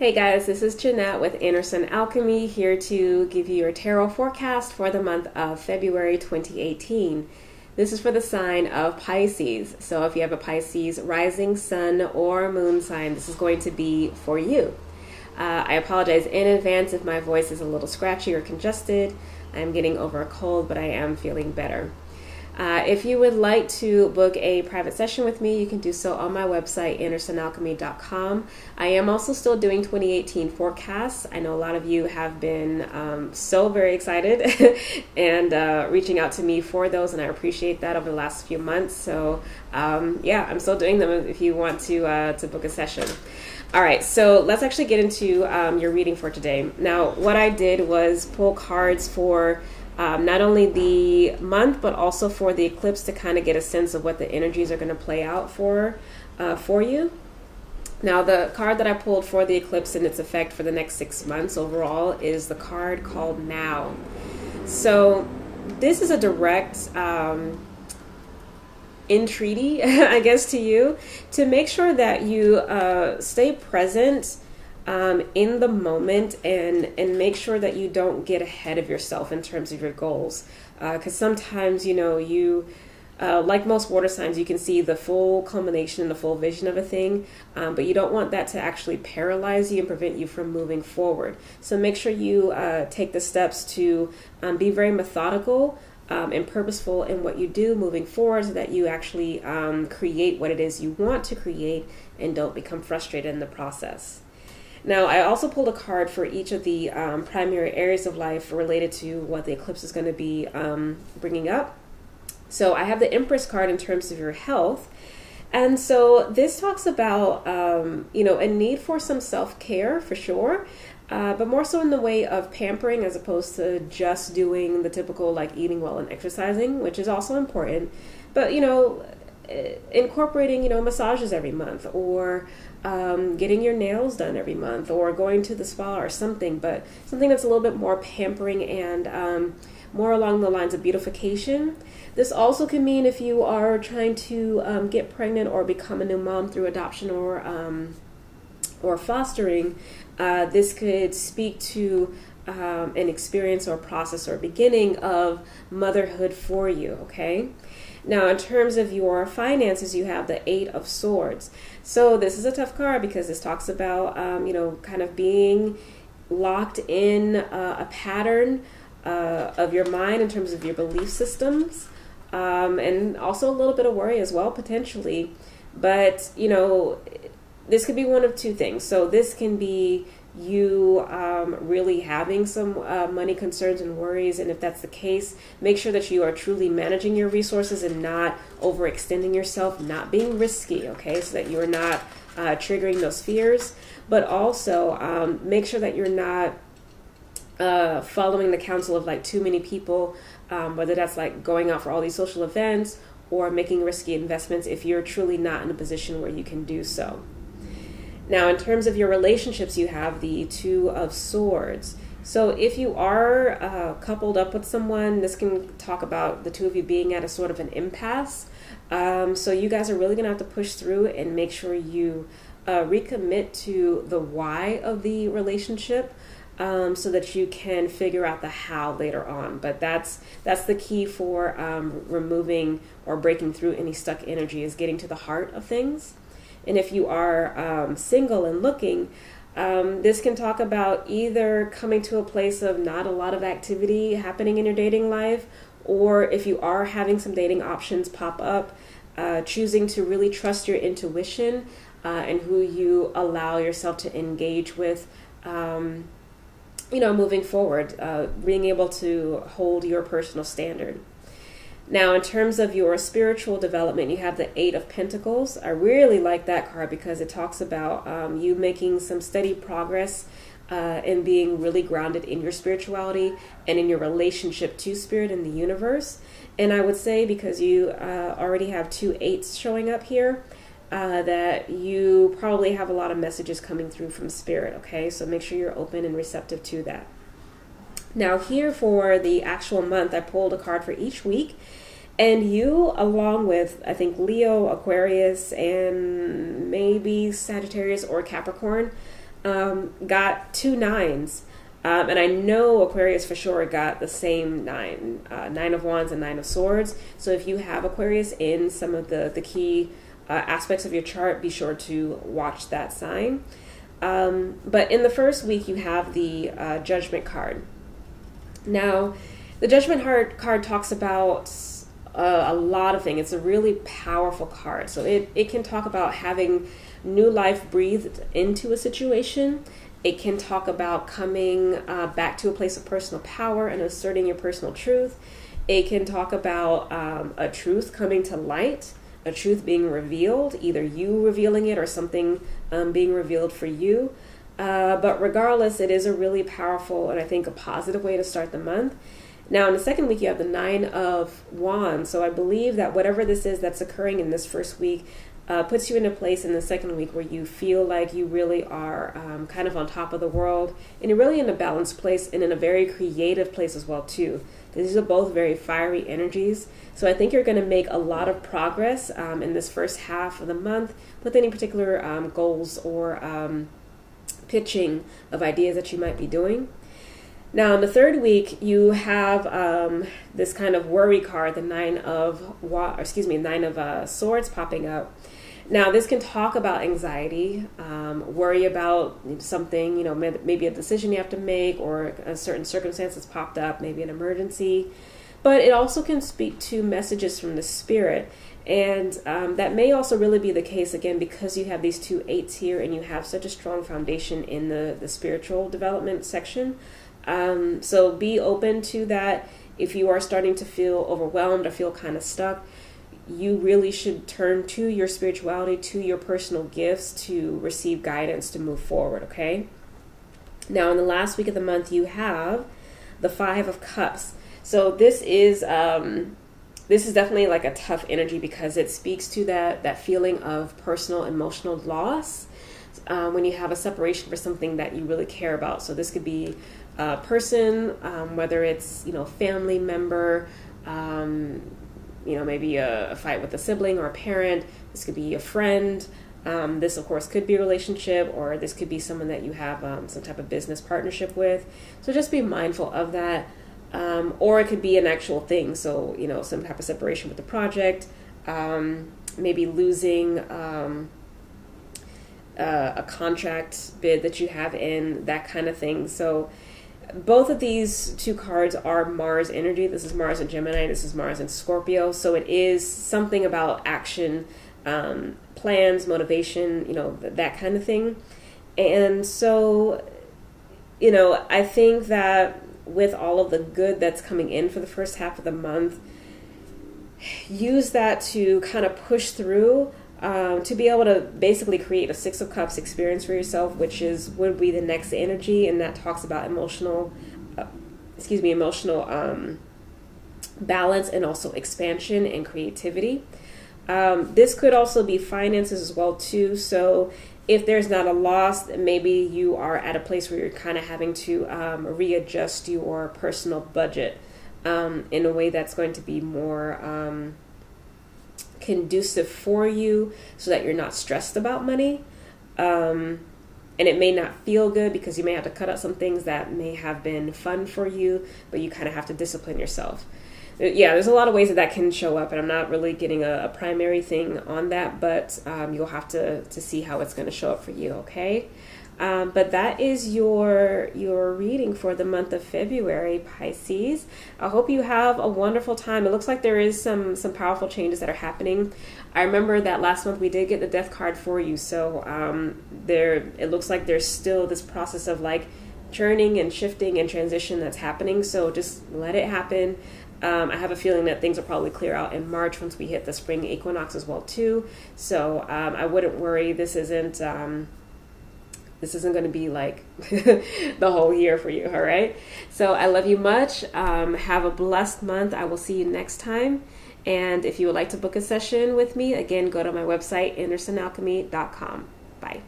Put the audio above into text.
Hey guys, this is Jynnette with Anderson Alchemy, here to give you your tarot forecast for the month of February 2018. This is for the sign of Pisces. So if you have a Pisces rising, sun, or moon sign, this is going to be for you. I apologize in advance if my voice is a little scratchy or congested. I'm getting over a cold, but I am feeling better. If you would like to book a private session with me, you can do so on my website, andersonalchemy.com. I am also still doing 2018 forecasts. I know a lot of you have been so very excited and reaching out to me for those, and I appreciate that over the last few months. So yeah, I'm still doing them if you want to book a session. All right, so let's actually get into your reading for today. Now, what I did was pull cards for not only the month, but also for the eclipse to kind of get a sense of what the energies are going to play out for you. Now, the card that I pulled for the eclipse and its effect for the next 6 months overall is the card called Now. So this is a direct entreaty, I guess, to you to make sure that you stay present in the moment and make sure that you don't get ahead of yourself in terms of your goals. Because sometimes, you like most water signs, you can see the full culmination and the full vision of a thing, but you don't want that to actually paralyze you and prevent you from moving forward. So make sure you take the steps to be very methodical and purposeful in what you do moving forward, so that you actually create what it is you want to create and don't become frustrated in the process. Now, I also pulled a card for each of the primary areas of life related to what the eclipse is going to be bringing up. So I have the Empress card in terms of your health. And so this talks about, a need for some self-care for sure, but more so in the way of pampering as opposed to just doing the typical like eating well and exercising, which is also important. But, incorporating, massages every month, or getting your nails done every month, or going to the spa or something, but something that's a little bit more pampering and more along the lines of beautification. This also can mean if you are trying to get pregnant or become a new mom through adoption or fostering. This could speak to an experience or process or beginning of motherhood for you, okay? Now, in terms of your finances, you have the Eight of Swords. So this is a tough card because this talks about, kind of being locked in a pattern of your mind in terms of your belief systems, and also a little bit of worry as well, potentially. But, this could be one of two things. So this can be you really having some money concerns and worries, and if that's the case, make sure that you are truly managing your resources and not overextending yourself, not being risky, okay, so that you're not triggering those fears. But also make sure that you're not following the counsel of like too many people, whether that's like going out for all these social events or making risky investments if you're truly not in a position where you can do so. Now, in terms of your relationships, you have the Two of Swords. So if you are coupled up with someone, this can talk about the two of you being at a sort of an impasse. So you guys are really going to have to push through and make sure you recommit to the why of the relationship, so that you can figure out the how later on. But that's the key for removing or breaking through any stuck energy, is getting to the heart of things. And if you are single and looking, this can talk about either coming to a place of not a lot of activity happening in your dating life, or if you are having some dating options pop up, choosing to really trust your intuition and who you allow yourself to engage with, moving forward, being able to hold your personal standard. Now, in terms of your spiritual development, you have the Eight of Pentacles. I really like that card because it talks about you making some steady progress and being really grounded in your spirituality and in your relationship to spirit and the universe. And I would say, because you already have two eights showing up here, that you probably have a lot of messages coming through from spirit, okay? So make sure you're open and receptive to that. Now, here for the actual month, I pulled a card for each week. And you, along with, I think, Leo, Aquarius, and maybe Sagittarius or Capricorn, got 2 nines. And I know Aquarius for sure got the same 9, 9 of Wands and 9 of Swords. So if you have Aquarius in some of the key aspects of your chart, be sure to watch that sign. But in the first week, you have the Judgment card. Now, the Judgment card talks about a lot of things. It's a really powerful card. So it can talk about having new life breathed into a situation. It can talk about coming back to a place of personal power and asserting your personal truth. It can talk about a truth coming to light, a truth being revealed, either you revealing it or something being revealed for you. But regardless, it is a really powerful and I think a positive way to start the month. Now, in the second week, you have the 9 of Wands. So I believe that whatever this is that's occurring in this first week puts you in a place in the second week where you feel like you really are kind of on top of the world, and you're really in a balanced place and in a very creative place as well too. These are both very fiery energies. So I think you're going to make a lot of progress in this first half of the month with any particular goals or pitching of ideas that you might be doing. Now, in the third week, you have this kind of worry card, the 9 of Swords popping up. Now, this can talk about anxiety, worry about something, maybe a decision you have to make or a certain circumstance that's popped up, maybe an emergency. But it also can speak to messages from the spirit. And that may also really be the case, again, because you have these 2 8s here and you have such a strong foundation in the spiritual development section. So be open to that. If you are starting to feel overwhelmed or feel kind of stuck, you really should turn to your spirituality, to your personal gifts to receive guidance to move forward, okay? Now, in the last week of the month, you have the 5 of Cups. So this is definitely like a tough energy because it speaks to that feeling of personal emotional loss when you have a separation for something that you really care about. So this could be a person, whether it's family member, maybe a fight with a sibling or a parent. This could be a friend. This, of course, could be a relationship, or this could be someone that you have some type of business partnership with. So just be mindful of that. Or it could be an actual thing. So, some type of separation with the project, maybe losing a contract bid that you have in, that kind of thing. So both of these 2 cards are Mars energy. This is Mars in Gemini. This is Mars in Scorpio. So it is something about action, plans, motivation, that kind of thing. And so, I think that with all of the good that's coming in for the first half of the month, use that to kind of push through to be able to basically create a 6 of Cups experience for yourself, which would be the next energy, and that talks about emotional balance and also expansion and creativity. This could also be finances as well too. So if there's not a loss, maybe you are at a place where you're kind of having to readjust your personal budget in a way that's going to be more conducive for you so that you're not stressed about money. And it may not feel good because you may have to cut out some things that may have been fun for you, but you kind of have to discipline yourself. Yeah, there's a lot of ways that can show up, and I'm not really getting a primary thing on that, but you'll have to see how it's going to show up for you, okay? But that is your reading for the month of February, Pisces. I hope you have a wonderful time. It looks like there is some powerful changes that are happening. I remember that last month we did get the Death card for you, so it looks like there's still this process of like churning and shifting and transition that's happening, so just let it happen. I have a feeling that things will probably clear out in March once we hit the spring equinox as well too. So I wouldn't worry. This isn't going to be like the whole year for you. All right. So I love you much. Have a blessed month. I will see you next time. And if you would like to book a session with me, again, go to my website, andersonalchemy.com. Bye.